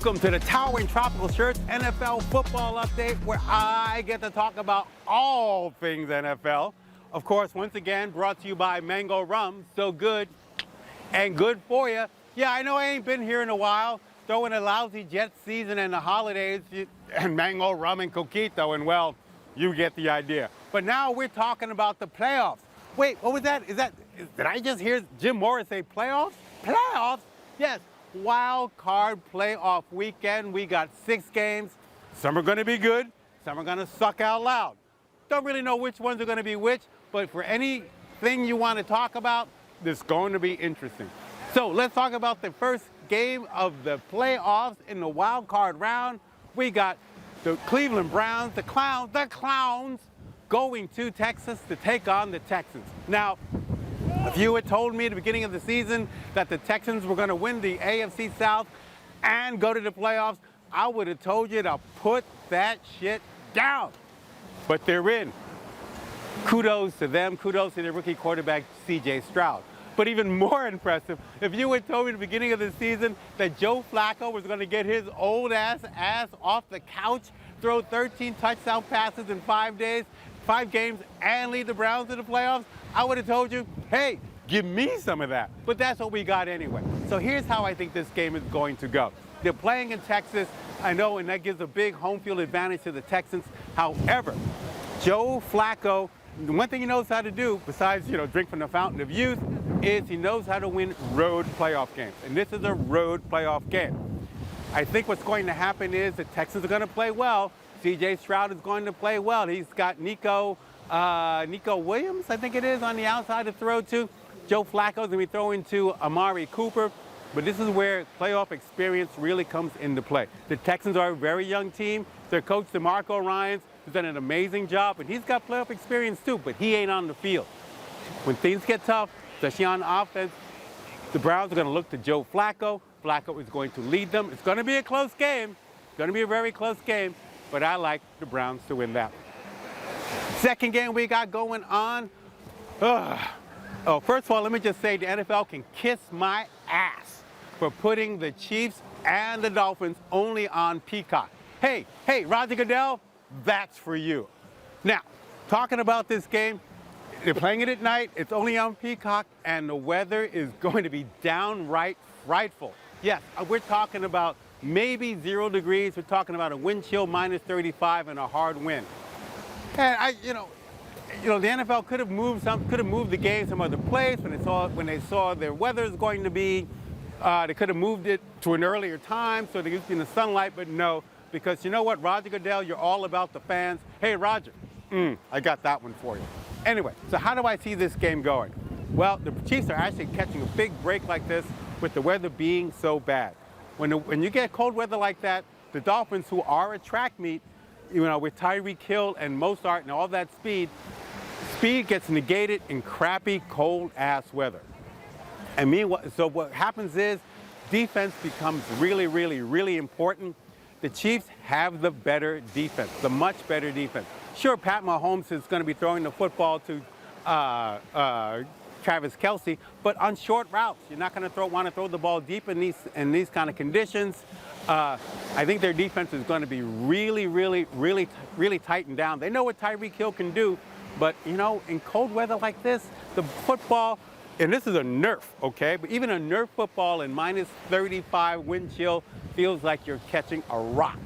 Welcome to the Towering Tropical Shirts NFL football update, where I get to talk about all things NFL. Of course, once again, brought to you by Mango Rum, so good and good for you. Yeah, I know I ain't been here in a while, throwing a lousy Jet season and the holidays, and Mango Rum and Coquito, and well, you get the idea. But now we're talking about the playoffs. Wait, what was that? Did I just hear Jim Morris say playoffs? Playoffs? Yes. Wild card playoff weekend. We got 6 games. Some are going to be good. Some are going to suck out loud. Don't really know which ones are going to be which, but for anything you want to talk about, this is going to be interesting. So let's talk about the first game of the playoffs in the wild card round. We got the Cleveland Browns, the Clowns, going to Texas to take on the Texans. Now, if you had told me at the beginning of the season that the Texans were going to win the AFC South and go to the playoffs, I would have told you to put that shit down. But they're in. Kudos to them. Kudos to their rookie quarterback, C.J. Stroud. But even more impressive, if you had told me at the beginning of the season that Joe Flacco was going to get his old ass off the couch, throw 13 touchdown passes in 5 days, 5 games, and lead the Browns to the playoffs, I would have told you, hey, give me some of that. But that's what we got anyway. So here's how I think this game is going to go. They're playing in Texas, I know, and that gives a big home field advantage to the Texans. However, Joe Flacco, the one thing he knows how to do, besides, drink from the fountain of youth, is he knows how to win road playoff games. And this is a road playoff game. I think what's going to happen is the Texans are going to play well. C.J. Stroud is going to play well. He's got Nico Williams, I think it is, on the outside to throw to. Joe Flacco's going to be throwing to Amari Cooper. But this is where playoff experience really comes into play. The Texans are a very young team. Their coach, DeMarco Ryans, has done an amazing job, and he's got playoff experience too, but he ain't on the field. When things get tough, especially on offense, the Browns are going to look to Joe Flacco. Flacco is going to lead them. It's going to be a close game. It's going to be a very close game, but I like the Browns to win that. Second game we got going on. Oh, first of all, let me just say the NFL can kiss my ass for putting the Chiefs and the Dolphins only on Peacock. Hey, Roger Goodell, that's for you. Now, talking about this game, they're playing it at night, it's only on Peacock, and the weather is going to be downright frightful. Yes, we're talking about maybe 0 degrees. We're talking about a wind chill minus 35 and a hard wind. And the NFL could have moved the game some other place when they saw their weather is going to be. They could have moved it to an earlier time so they could be in the sunlight, but no, because you know what, Roger Goodell, you're all about the fans. Hey, Roger, I got that one for you. Anyway, so how do I see this game going? Well, the Chiefs are actually catching a big break like this with the weather being so bad. When you get cold weather like that, the Dolphins, who are a track meet, with Tyreek Hill and Mostert and all that speed gets negated in crappy, cold-ass weather. And so what happens is defense becomes really, really, really important. The Chiefs have the better defense, the much better defense. Sure, Pat Mahomes is going to be throwing the football to Travis Kelce, but on short routes, you're not going to want to throw the ball deep in these kind of conditions. I think their defense is going to be really, really, really, really tightened down. They know what Tyreek Hill can do, but in cold weather like this, the football, and this is a Nerf, okay? But even a Nerf football in minus 35 wind chill feels like you're catching a rock.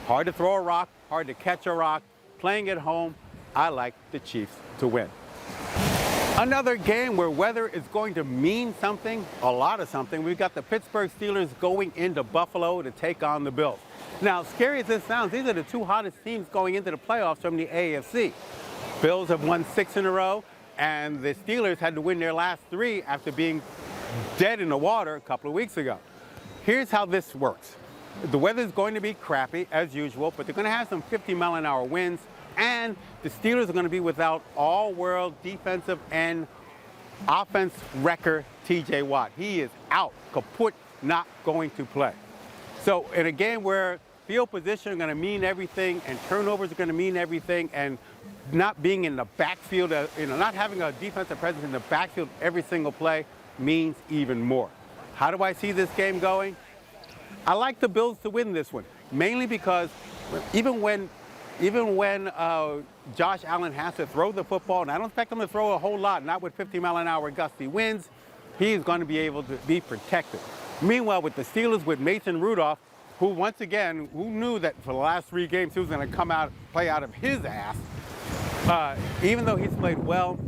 Hard to throw a rock, hard to catch a rock. Playing at home, I like the Chiefs to win. Another game where weather is going to mean something, a lot of something. We've got the Pittsburgh Steelers going into Buffalo to take on the Bills. Now, scary as this sounds, these are the 2 hottest teams going into the playoffs from the AFC. Bills have won 6 in a row, and the Steelers had to win their last 3 after being dead in the water a couple of weeks ago. Here's how this works. The weather is going to be crappy, as usual, but they're going to have some 50-mile-an-hour winds. And the Steelers are going to be without all-world defensive and offense wrecker T.J. Watt. He is out, kaput, not going to play. So in a game where field position are going to mean everything and turnovers are going to mean everything, and not being in the backfield, not having a defensive presence in the backfield every single play means even more. How do I see this game going? I like the Bills to win this one, mainly because even when Josh Allen has to throw the football, and I don't expect him to throw a whole lot, not with 50-mile-an-hour gusty winds, he's going to be able to be protected. Meanwhile, with the Steelers, with Mason Rudolph, who once again, who knew that for the last 3 games he was going to play out of his ass, even though he's played well,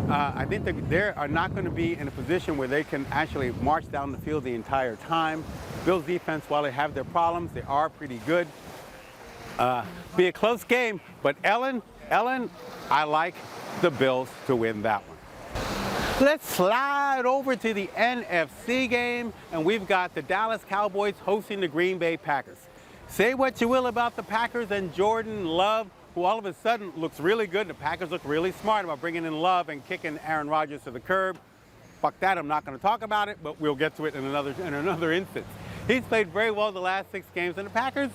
I think they are not going to be in a position where they can actually march down the field the entire time. Bills defense, while they have their problems, they are pretty good. Be a close game, but Ellen, I like the Bills to win that one. Let's slide over to the NFC game, and we've got the Dallas Cowboys hosting the Green Bay Packers. Say what you will about the Packers and Jordan Love, who all of a sudden looks really good. The Packers look really smart about bringing in Love and kicking Aaron Rodgers to the curb. Fuck that, I'm not going to talk about it, but we'll get to it in another instance. He's played very well the last 6 games, and the Packers,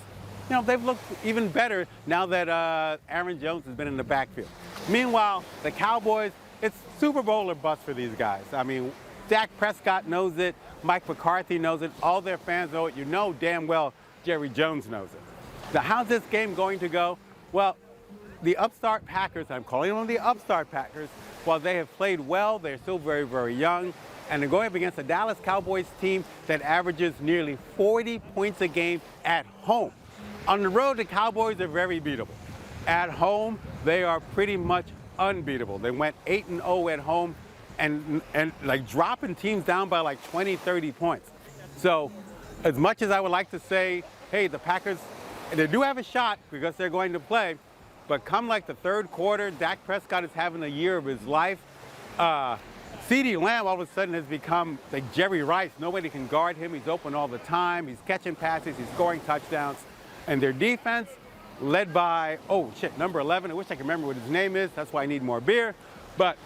you know, they've looked even better now that Aaron Jones has been in the backfield. Meanwhile, the Cowboys, it's Super Bowl or bust for these guys. I mean, Dak Prescott knows it, Mike McCarthy knows it, all their fans know it. You know damn well Jerry Jones knows it. Now, how's this game going to go? Well, the upstart Packers, I'm calling them the upstart Packers, while they have played well, they're still very, very young, and they're going up against a Dallas Cowboys team that averages nearly 40 points a game at home. On the road, the Cowboys are very beatable. At home, they are pretty much unbeatable. They went 8-0 at home and like dropping teams down by like 20, 30 points. So as much as I would like to say, hey, the Packers, they do have a shot because they're going to play, but come like the 3rd quarter, Dak Prescott is having the year of his life. CeeDee Lamb all of a sudden has become like Jerry Rice. Nobody can guard him. He's open all the time. He's catching passes. He's scoring touchdowns. And their defense, led by, number 11. I wish I could remember what his name is. That's why I need more beer. But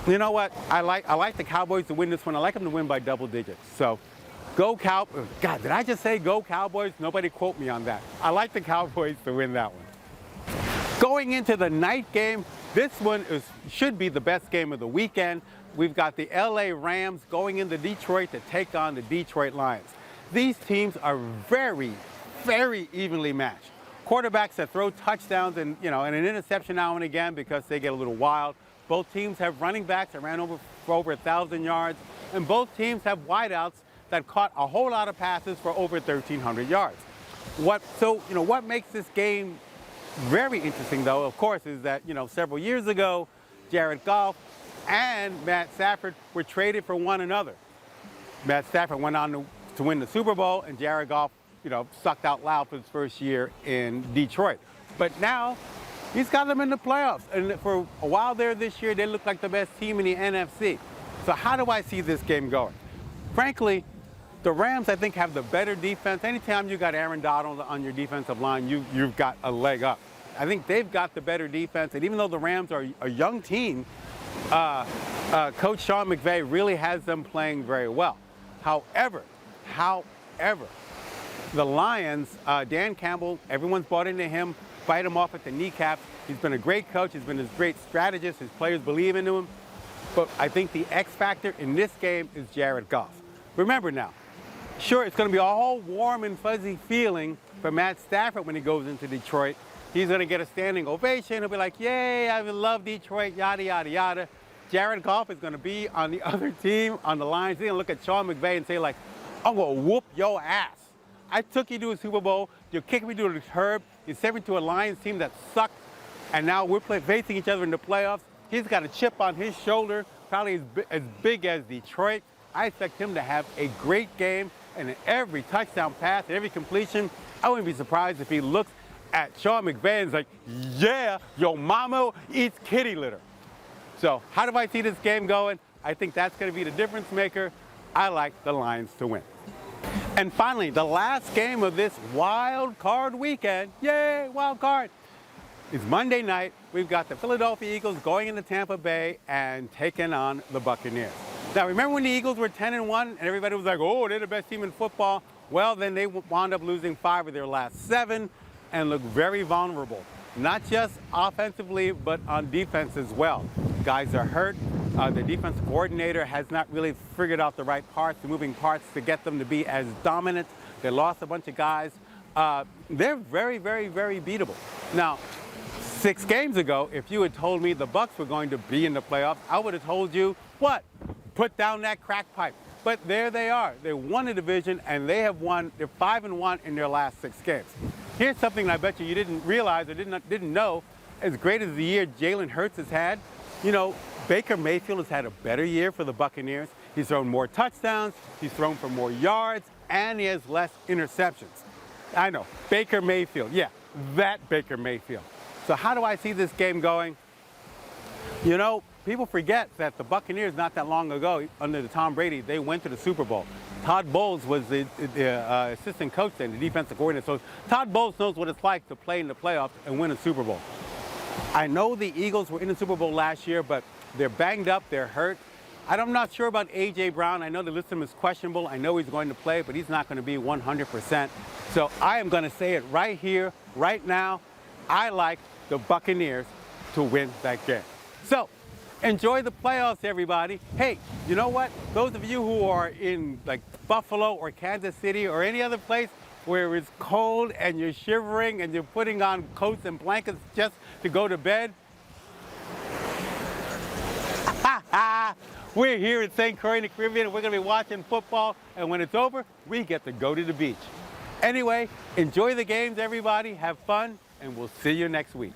you know what? I like the Cowboys to win this one. I like them to win by double digits. So go Cowboys. God, did I just say go Cowboys? Nobody quote me on that. I like the Cowboys to win that one. Going into the night game, this one should be the best game of the weekend. We've got the LA Rams going into Detroit to take on the Detroit Lions. These teams are very, very evenly matched. Quarterbacks that throw touchdowns and an interception now and again because they get a little wild. Both teams have running backs that ran for over 1,000 yards, and both teams have wideouts that caught a whole lot of passes for over 1,300 yards. What makes this game very interesting, though, of course, is that several years ago, Jared Goff and Matt Stafford were traded for one another. Matt Stafford went on to win the Super Bowl, and Jared Goff, sucked out loud for his first year in Detroit. But now, he's got them in the playoffs. And for a while there this year, they look like the best team in the NFC. So how do I see this game going? Frankly, the Rams, I think, have the better defense. Anytime you got Aaron Donald on your defensive line, you've got a leg up. I think they've got the better defense. And even though the Rams are a young team, Coach Sean McVay really has them playing very well. However, the Lions, Dan Campbell, everyone's bought into him, fight him off at the kneecaps. He's been a great coach. He's been a great strategist. His players believe into him. But I think the X factor in this game is Jared Goff. Remember now, sure, it's going to be a whole warm and fuzzy feeling for Matt Stafford when he goes into Detroit. He's going to get a standing ovation. He'll be like, yay, I love Detroit, yada, yada, yada. Jared Goff is going to be on the other team, on the Lions. He's going to look at Sean McVay and say, like, I'm going to whoop your ass. I took you to a Super Bowl. You kicked me to the curb. You sent me to a Lions team that sucked. And now we're facing each other in the playoffs. He's got a chip on his shoulder, probably as big as Detroit. I expect him to have a great game, and in every touchdown pass, every completion, I wouldn't be surprised if he looks at Sean McVay and is like, yeah, your mama eats kitty litter. So how do I see this game going? I think that's going to be the difference maker. I like the Lions to win. And finally, the last game of this wild card weekend, yay, wild card, is Monday night. We've got the Philadelphia Eagles going into Tampa Bay and taking on the Buccaneers. Now, remember when the Eagles were 10-1 and everybody was like, oh, they're the best team in football? Well, then they wound up losing 5 of their last 7 and look very vulnerable. Not just offensively, but on defense as well. Guys are hurt. The defensive coordinator has not really figured out the right parts, the moving parts to get them to be as dominant. They lost a bunch of guys. They're very, very, very beatable. Now, 6 games ago, if you had told me the Bucs were going to be in the playoffs, I would have told you, what? Put down that crack pipe. But there they are. They won the division, and they have won. They're 5-1 in their last 6 games. Here's something I bet you didn't realize or didn't know. As great as the year Jalen Hurts has had, you know, Baker Mayfield has had a better year for the Buccaneers. He's thrown more touchdowns, he's thrown for more yards, and he has less interceptions. I know, Baker Mayfield, yeah, that Baker Mayfield. So how do I see this game going? You know, people forget that the Buccaneers not that long ago, under the Tom Brady, they went to the Super Bowl. Todd Bowles was the assistant coach and the defensive coordinator. So Todd Bowles knows what it's like to play in the playoffs and win a Super Bowl. I know the Eagles were in the Super Bowl last year, but they're banged up, they're hurt. I'm not sure about A.J. Brown. I know they list him as questionable. I know he's going to play, but he's not going to be 100%. So I am going to say it right here, right now. I like the Buccaneers to win that game. So enjoy the playoffs, everybody. Hey, you know what? Those of you who are in like Buffalo or Kansas City or any other place where it's cold and you're shivering and you're putting on coats and blankets just to go to bed, we're here in St. Croix in the Caribbean, and we're going to be watching football, and when it's over, we get to go to the beach. Anyway, enjoy the games, everybody. Have fun, and we'll see you next week.